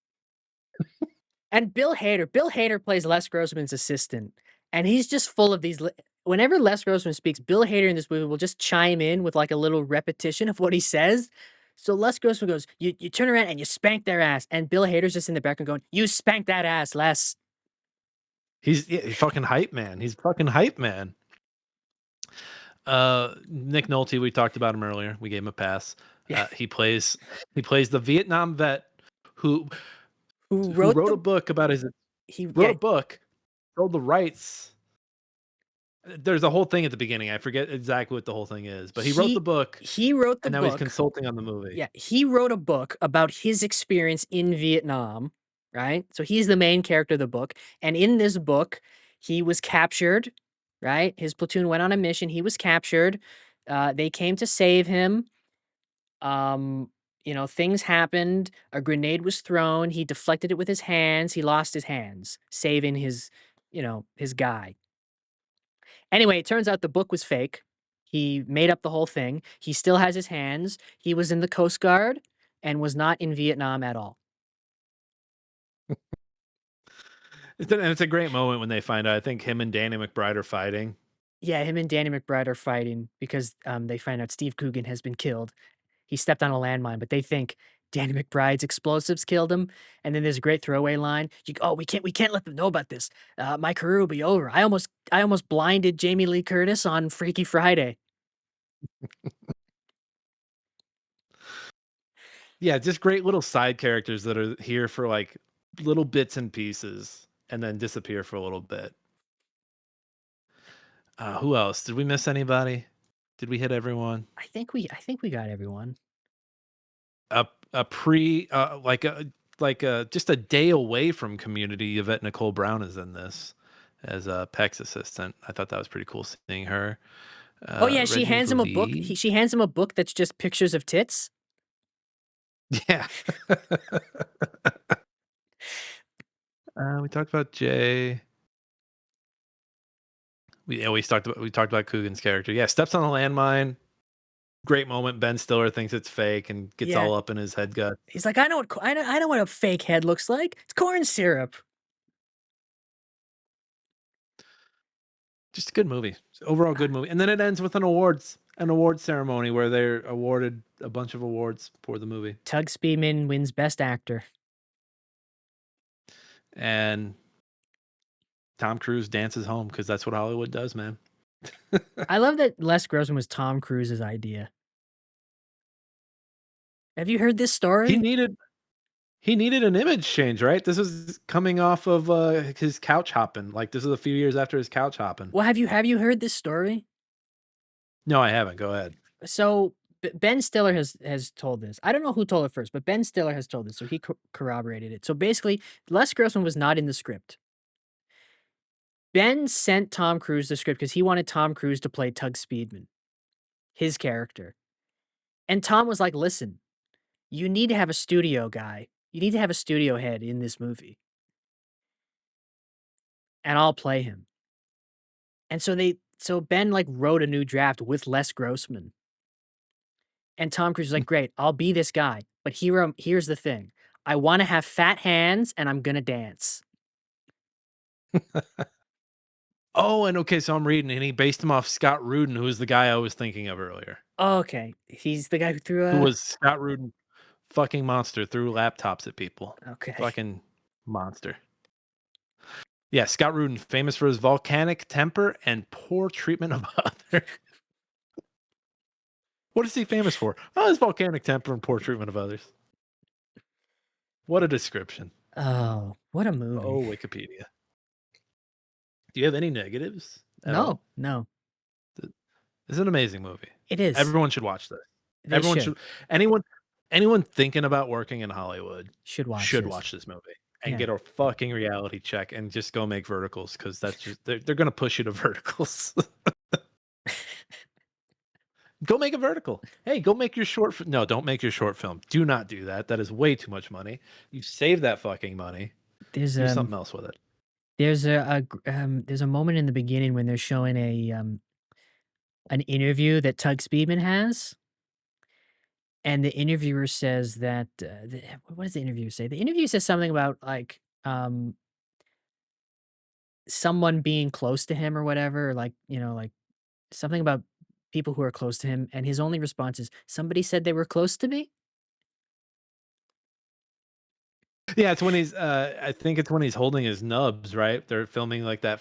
And Bill Hader plays Les Grossman's assistant, and he's just full of these li whenever Les Grossman speaks, Bill Hader in this movie will just chime in with, like, a little repetition of what he says. So Les Grossman goes, "You turn around and you spank their ass," and Bill Hader's just in the background going, "You spank that ass, Les." He's fucking hype man. He's fucking hype man. Nick Nolte, we talked about him earlier. We gave him a pass. Yeah. He plays the Vietnam vet who Who who wrote wrote a the book about his he wrote yeah, a book, sold the rights. There's a whole thing at the beginning. I forget exactly what the whole thing is, but he wrote the he book he wrote the and now he's book consulting on the movie. yeah, he wrote a book about his experience in Vietnam, right? So he's the main character of the book, and in this book, he was captured, right? His platoon went on a mission, he was captured, they came to save him, things happened, a grenade was thrown, he deflected it with his hands, he lost his hands, saving his guy. Anyway, it turns out the book was fake. He made up the whole thing. He still has his hands. He was in the Coast Guard and was not in Vietnam at all. It's a great moment when they find out. I think him and Danny McBride are fighting. Yeah, him and Danny McBride are fighting because they find out Steve Coogan has been killed. He stepped on a landmine, but they think Danny McBride's explosives killed him. And then there's a great throwaway line. Oh, we can't let them know about this. My career will be over. I almost blinded Jamie Lee Curtis on Freaky Friday. Yeah, just great little side characters that are here for like little bits and pieces and then disappear for a little bit. Who else? Did we miss anybody? Did we hit everyone? I think we got everyone. A pre like a just a day away from Community. Yvette Nicole Brown is in this as a Peck's assistant. I thought that was pretty cool seeing her. Oh yeah, she Reggie hands him a book. Lee. She hands him a book that's just pictures of tits. Yeah. We talked about Jay. We talked about Coogan's character. Yeah, steps on a landmine. Great moment. Ben Stiller thinks it's fake and gets Yeah. all up in his head gut. He's like, I know what a fake head looks like. It's corn syrup. Just a good movie. Overall good movie. And then it ends with an award ceremony where they're awarded a bunch of awards for the movie. Tug Speedman wins Best Actor. And Tom Cruise dances home because that's what Hollywood does, man. I love that Les Grossman was Tom Cruise's idea. Have you heard this He story? needed he needed an image change, right? This is coming off of his couch hopping. Like this is a few years after his couch hopping. Well, have you heard this story? No, I haven't. Go ahead. So Ben Stiller has told this. I don't know who told it first, but Ben Stiller has told this, so he corroborated it. So basically, Les Grossman was not in the script. Ben sent Tom Cruise the script because he wanted Tom Cruise to play Tug Speedman, his character. And Tom was like, "Listen, you need to have a studio guy. You need to have a studio head in this movie, and I'll play him." And so Ben like wrote a new draft with Les Grossman. And Tom Cruise was like, "Great, I'll be this guy. But here's the thing. I want to have fat hands and I'm gonna dance." Oh, and okay, so I'm reading, and he based him off Scott Rudin, who was the guy I was thinking of earlier, Okay. He's the guy who threw who a was Scott Rudin Fucking monster threw laptops at people. Okay. Fucking monster. Yeah, Scott Rudin, famous for his volcanic temper and poor treatment of others. What is he famous for? Oh, his volcanic temper and poor treatment of others. What a description. Oh, what a Oh, movie. Wikipedia. Do you have any negatives at No, all? no. It's an amazing movie. It is. Everyone should watch this. They Everyone should. should anyone anyone thinking about working in Hollywood Should watch should this. watch this movie and Yeah. get a fucking reality check and just go make verticals because that's just they're gonna push you to verticals. Go make a vertical. Hey, go make your no, don't make your short film. Do not do that. That is way too much money. You save that fucking money. There's Do something else with it. there's a moment in the beginning when they're showing an interview that Tug Speedman has, and the interviewer says that, what does the interviewer say? The interviewer says something about, like, someone being close to him or whatever, like, like, something about people who are close to him, and his only response is, "Somebody said they were close to me?" Yeah, it's when he's I think it's when he's holding his nubs, right? They're filming like that.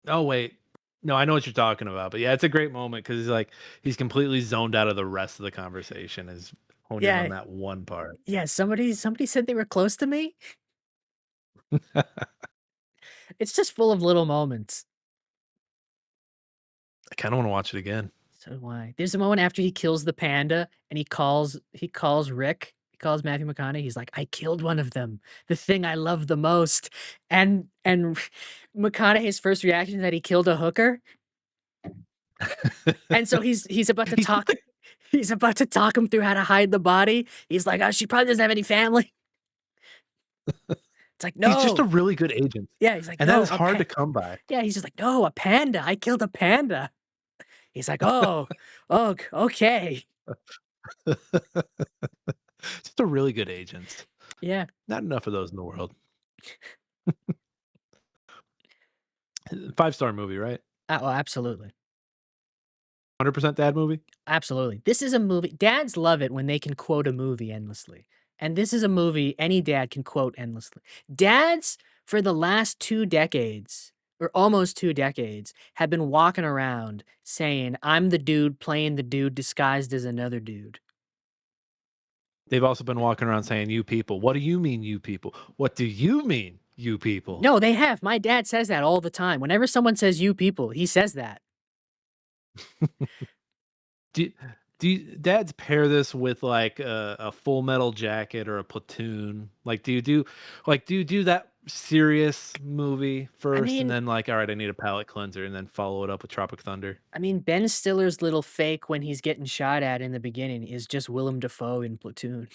Oh wait. No, I know what you're talking about. But yeah, it's a great moment because he's completely zoned out of the rest of the conversation, is honed in on Yeah, that one part. yeah, somebody said they were close to me? It's just full of little moments. I kind of want to watch it again. So do I. There's a moment after he kills the panda and he calls Rick, he calls Matthew McConaughey, he's like, "I killed one of them, the thing I love the most." And McConaughey's first reaction is that he killed a hooker, and so he's about to He's talk he's about to talk him through how to hide the body. He's like, "Oh, she probably doesn't have any family." It's like, he's just a "No." really good agent, Yeah, he's like, and that "No, is hard to come by. yeah," he's just like, "No, a panda. I killed a panda." He's like, "Oh, oh, okay." Just a really good agent. Yeah. Not enough of those in the world. 5-star movie, right? Oh, absolutely. 100% dad movie. Absolutely. This is a movie dads love it when they can quote a movie endlessly, and this is a movie any dad can quote endlessly. Dads, for the last 2 decades, or almost 2 decades, have been walking around saying, "I'm the dude playing the dude disguised as another dude." They've also been walking around saying, "You people." What do you mean, you people? What do you mean, you people? No, they have. My dad says that all the time. Whenever someone says, "You people," he says that. Do dads pair this with like a Full Metal Jacket or a Platoon? Like, do you do that serious movie I first, and mean then like, all right, I need a palate cleanser, and then follow it up with Tropic Thunder? Ben Stiller's little fake when he's getting shot at in the beginning is just Willem Dafoe in Platoon.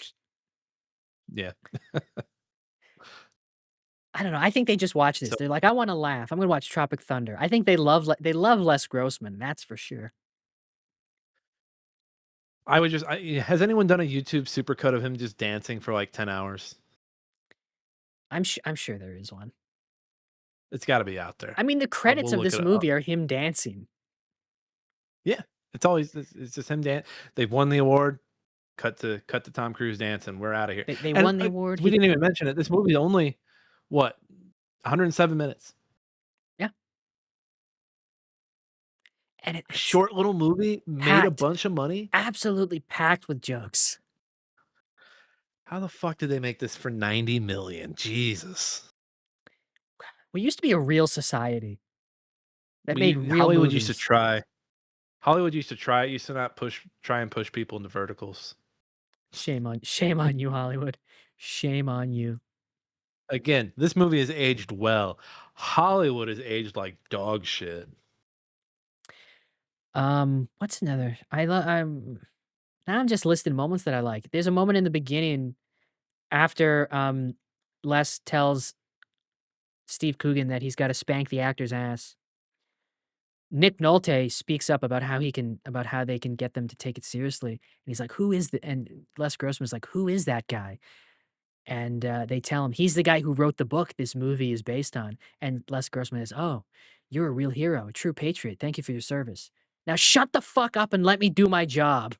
Yeah. I don't know, I think they just watch this. So They're like, "I wanna laugh. I'm gonna watch Tropic Thunder." I think they love Les Grossman, that's for sure. has anyone done a YouTube supercut of him just dancing for like 10 hours? I'm sure there is one. It's got to be out there. I mean, the We'll credits of look this it up. movie are him dancing. Yeah, it's just him dance. They've won the award. Cut to Tom Cruise dancing. We're out of here. They And won the award, we he didn't even mention it. This movie's only what 107 minutes. yeah, and A it's short little movie made a packed, bunch of money. absolutely packed with jokes. How the fuck did they make this for 90 million? Jesus. We used to be a real society that made real Hollywood used to movies. try. Hollywood used to try. It used to not try and push people into verticals. Shame on you, Hollywood. Shame on you. Again, this movie has aged well. Hollywood has aged like dog shit. What's another? Now I'm just listing moments that I like. There's a moment in the beginning after, Les tells Steve Coogan that he's gotta spank the actor's ass. Nick Nolte speaks up about how they can get them to take it seriously, and he's like, "Who is the?" And Les Grossman's like, "Who is that guy?" And, they tell him, "He's the guy who wrote the book this movie is based on." And Les Grossman is, "Oh, you're a real hero, a true patriot. Thank you for your service. Now shut the fuck up and let me do my job."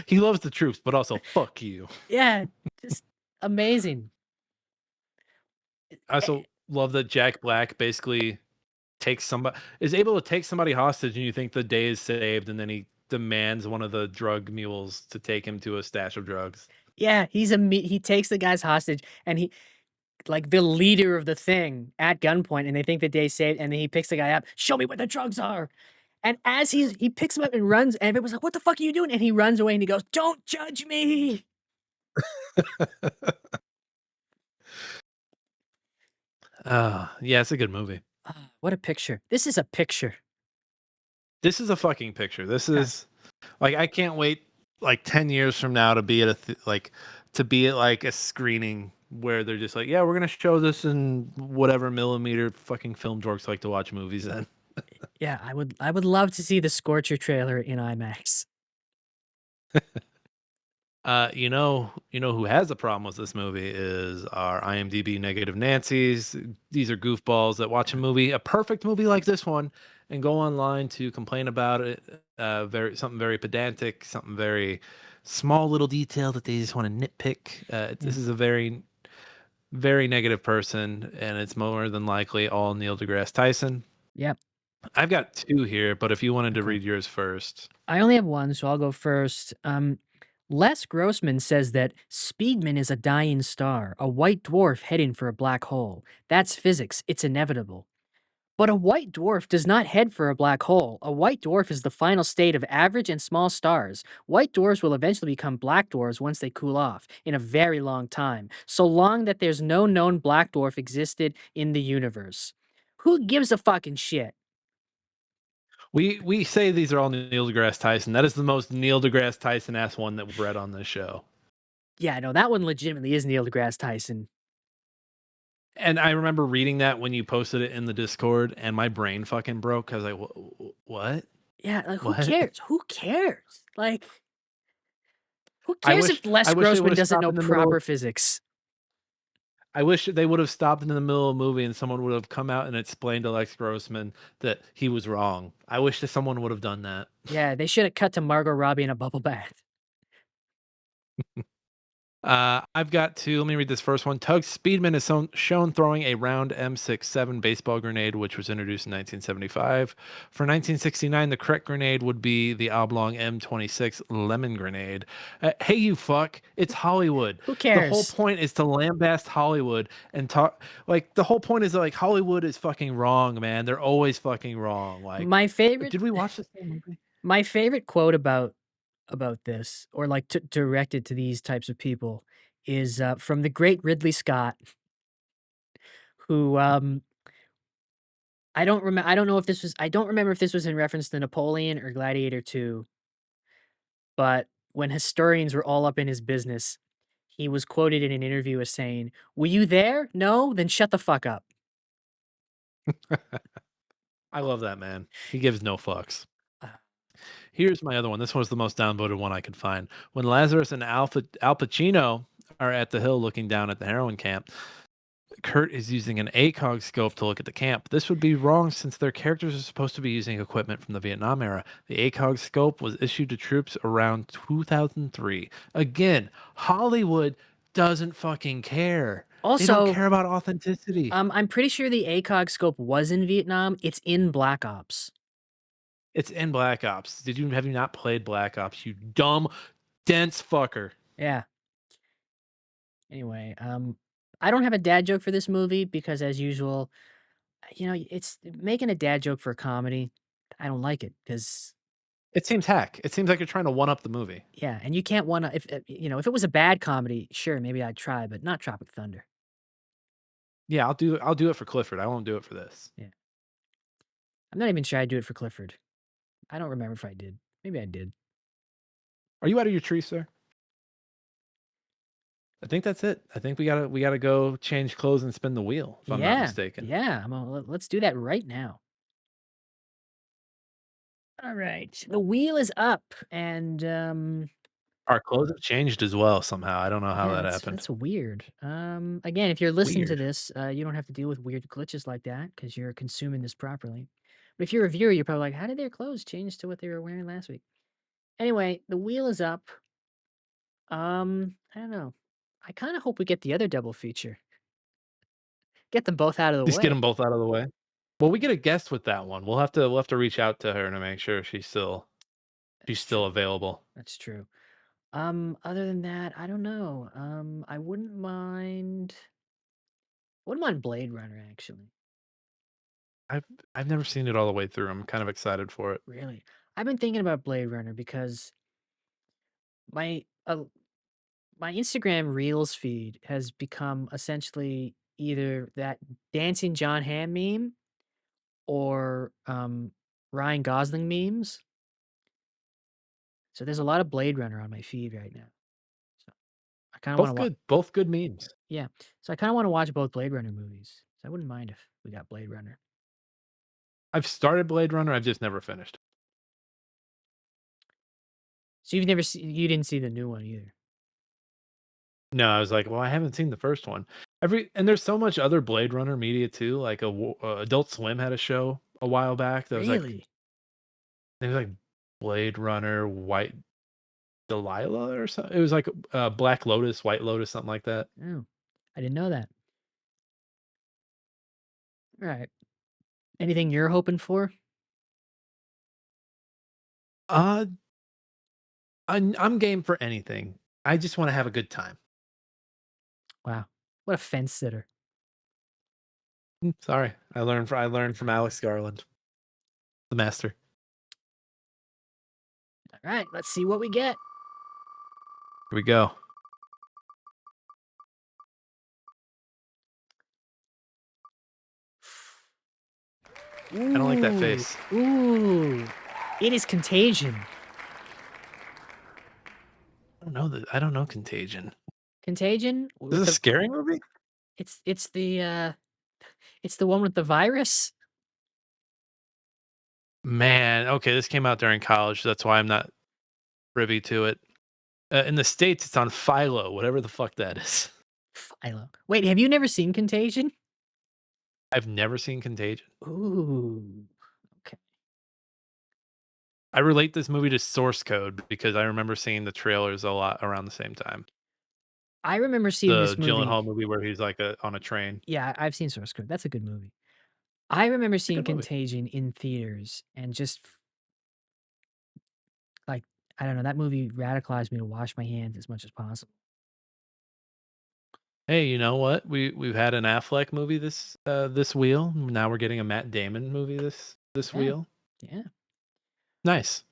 He loves the troops, but also fuck you. Yeah, just amazing. I Eh, also love that Jack Black basically takes somebody is able to take somebody hostage, and you think the day is saved, and then he demands one of the drug mules to take him to a stash of drugs. yeah, he takes the guys hostage, and he like, the leader of the thing at gunpoint, and they think the day's saved, and then he picks the guy up, "Show me where the drugs are." And as he picks him up and runs, and everyone's like, "What the fuck are you doing?" And he runs away and he goes, "Don't judge me." Yeah, it's a good movie. Ah, what a picture. This is a picture. This is a fucking picture. This Yeah. is like I can't wait like 10 years from now to be at to be at like a screening where they're just like, yeah, we're gonna show this in whatever millimeter fucking film dorks like to watch movies in. Yeah, I would love to see the Scorcher trailer in IMAX. You know who has a problem with this movie is our IMDb negative Nancy's. These are goofballs that watch a movie, a perfect movie like this one, and go online to complain about it. Very something very pedantic, something very small little detail that they just want to nitpick. Yeah. This is a very very negative person, and it's more than likely all Neil deGrasse Tyson. Yep. I've got two here, but if you wanted to Okay. read yours first. I only have one, so I'll go first. Les Grossman says that Speedman is a dying star, a white dwarf heading for a black hole. That's physics. It's inevitable. But a white dwarf does not head for a black hole. A white dwarf is the final state of average and small stars. White dwarfs will eventually become black dwarfs once they cool off, in a very long time, so long that there's no known black dwarf existed in the universe. Who gives a fucking shit? We say these are all Neil deGrasse Tyson. That is the most Neil deGrasse Tyson ass one that we've read on this show. Yeah, no, that one legitimately is Neil deGrasse Tyson. And I remember reading that when you posted it in the Discord, and my brain fucking broke. I was like, What? Yeah, like who What?" cares? Who cares? Like, who I cares wish if Les I wish they would Grossman have doesn't stopped know in the middle. proper physics? I wish they would have stopped in the middle of the movie, and someone would have come out and explained to Lex Grossman that he was wrong. I wish that someone would have done that. Yeah, they should have cut to Margot Robbie in a bubble bath. I've got two. Let me read this first one. Tug Speedman is shown throwing a round M67 baseball grenade, which was introduced in 1975. For 1969, the correct grenade would be the oblong M26 lemon grenade. Hey, you fuck! It's Hollywood. Who The whole cares? point is to lambast Hollywood and talk. Like the whole point is that, like Hollywood is fucking wrong, man. They're always fucking wrong. Like, My favorite did we watch the same movie? my favorite quote about this, or like directed to these types of people, is from the great Ridley Scott, who I don't remember if this was in reference to Napoleon or Gladiator 2, but when historians were all up in his business, he was quoted in an interview as saying, "Were you there? No? Then shut the fuck up." I love that man. He gives no fucks. Uh, Here's my other one. This was the most downvoted one I could find. When Lazarus and Al Pacino are at the hill looking down at the heroin camp, Kurt is using an ACOG scope to look at the camp. This would be wrong since their characters are supposed to be using equipment from the Vietnam era. The ACOG scope was issued to troops around 2003. Again, Hollywood doesn't fucking care. They don't Also, care about authenticity. I'm pretty sure the ACOG scope was in Vietnam. It's in Black Ops. It's in Black Ops. Have you not played Black Ops, you dumb dense fucker? Yeah. Anyway, I don't have a dad joke for this movie because, as usual, it's making a dad joke for a comedy. I don't like it because, It seems hack. It seems like you're trying to one up the movie. yeah, and you can't wanna if it was a bad comedy, sure, maybe I'd try, but not Tropic Thunder. Yeah, I'll do it for Clifford. I won't do it for this. Yeah. I'm not even sure I'd do it for Clifford. I don't remember if I did. Maybe I did. Are you out of your tree, sir? I think that's it. I think we gotta go change clothes and spin the wheel, if I'm not Yeah. mistaken. Yeah, let's do that right now. Alright. The wheel is up, and, Our clothes have changed as well somehow. I don't know how yeah, that that's happened. that's weird. Again, if you're listening to Weird. this, you don't have to deal with weird glitches like that because 'cause you're consuming this properly. But if you're a viewer, you're probably like, "How did their clothes change to what they were wearing last week?" Anyway, the wheel is up. I don't know. I kind of hope we get the other double feature. Get them both out of the Just get way. them both out of the way. Well, we get a guest with that one. We'll have to reach out to her to make sure she's That's still true. available. That's true. Other than that, I don't know. I wouldn't mind Blade Runner actually. I've I've never seen it all the way through. I'm kind of excited for it. Really. I've been thinking about Blade Runner because my my Instagram Reels feed has become essentially either that dancing John Hamm meme or Ryan Gosling memes. So there's a lot of Blade Runner on my feed right now. So I kind of want to watch. Both good memes. Yeah. So I kind of want to watch both Blade Runner movies. So I wouldn't mind if we got Blade Runner. I've started Blade Runner, I've just never finished. So you didn't see the new one either. No, I was like, "Well, I haven't seen the first one." And there's so much other Blade Runner media too, like Adult Swim had a show a while back that was like Really? it was like Blade Runner, White Delilah or something. It was like Black Lotus, White Lotus, something like that. Oh, I didn't know that. All right. Anything you're hoping for? Uh, I'm game for anything. I just want to have a good time. Wow. What a fence sitter. Sorry, I learned from Alex Garland, the master. All right. Let's see what we get. Here we go. I don't like that Ooh. face. Ooh. It is Contagion. I don't know Contagion. Contagion Is with this a the scary movie? it's the one with the virus. Man, okay, this came out during college, so that's why I'm not privy to it. In the States, it's on Philo, whatever the fuck that is. Philo. Wait, have you never seen Contagion? I've never seen Contagion. Ooh. Okay. I relate this movie to Source Code because I remember seeing the trailers a lot around the same time. I remember seeing The this movie. Gyllenhaal movie where he's like on a train. Yeah, I've seen Source Code. That's a good movie. I remember It's a seeing good movie. Contagion in theaters and just like I don't know, that movie radicalized me to wash my hands as much as possible. Hey, you know what? We've had an Affleck movie this wheel. Now we're getting a Matt Damon movie this Yeah. wheel. Yeah. Nice.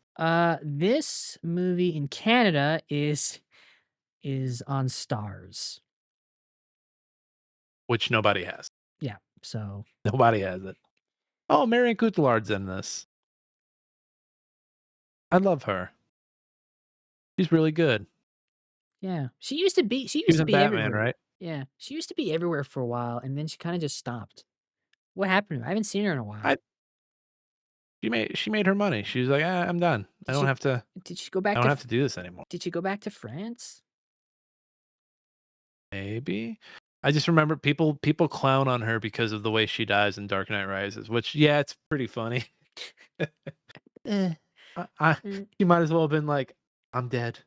This movie in Canada is on Stars. Which nobody has. Yeah. So Nobody has it. Oh, Marion Cotillard's in this. I love her. She's really good. yeah, she She used was to in be Batman, everywhere. right? Yeah, she used to be everywhere for a while, and then she kind of just stopped. What happened to her? I haven't seen her in a while. I she made her money. She was like, "Ah, I'm done. Did she did she go I back don't to have to do this anymore." did she go back to France? Maybe. I just remember people clown on her because of the way she dies in Dark Knight Rises, which yeah, it's pretty funny. Eh, Mm, she might as well have been like, "I'm dead."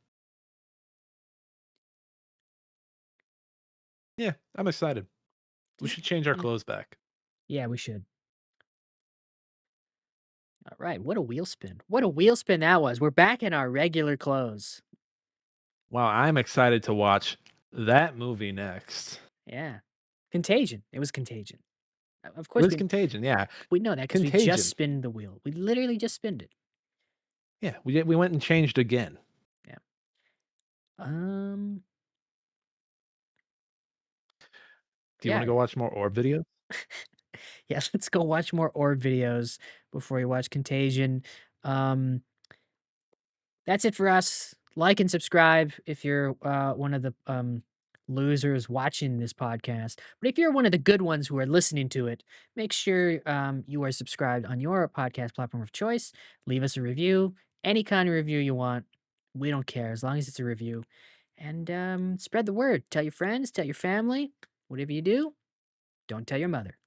Yeah, I'm excited. We just should change our yeah. clothes back. Yeah, we should. All right, what a wheel spin. What a wheel spin that was. We're back in our regular clothes. Wow, I'm excited to watch that movie next. Yeah. Contagion. It was Contagion. Of It course was Contagion, yeah. we know that because we just Contagion. spinned the wheel. We literally just spinned it. Yeah, we went and changed again. Yeah. Um Do you wanna yeah. go watch more Orb videos? Yeah, let's go watch more orb videos before you watch Contagion. Um, that's it for us. Like and subscribe if you're one of the losers watching this podcast. But if you're one of the good ones who are listening to it, make sure you are subscribed on your podcast platform of choice. Leave us a review, any kind of review you want. We don't care as long as it's a review. And spread the word. Tell your friends, tell your family. Whatever you do, don't tell your mother.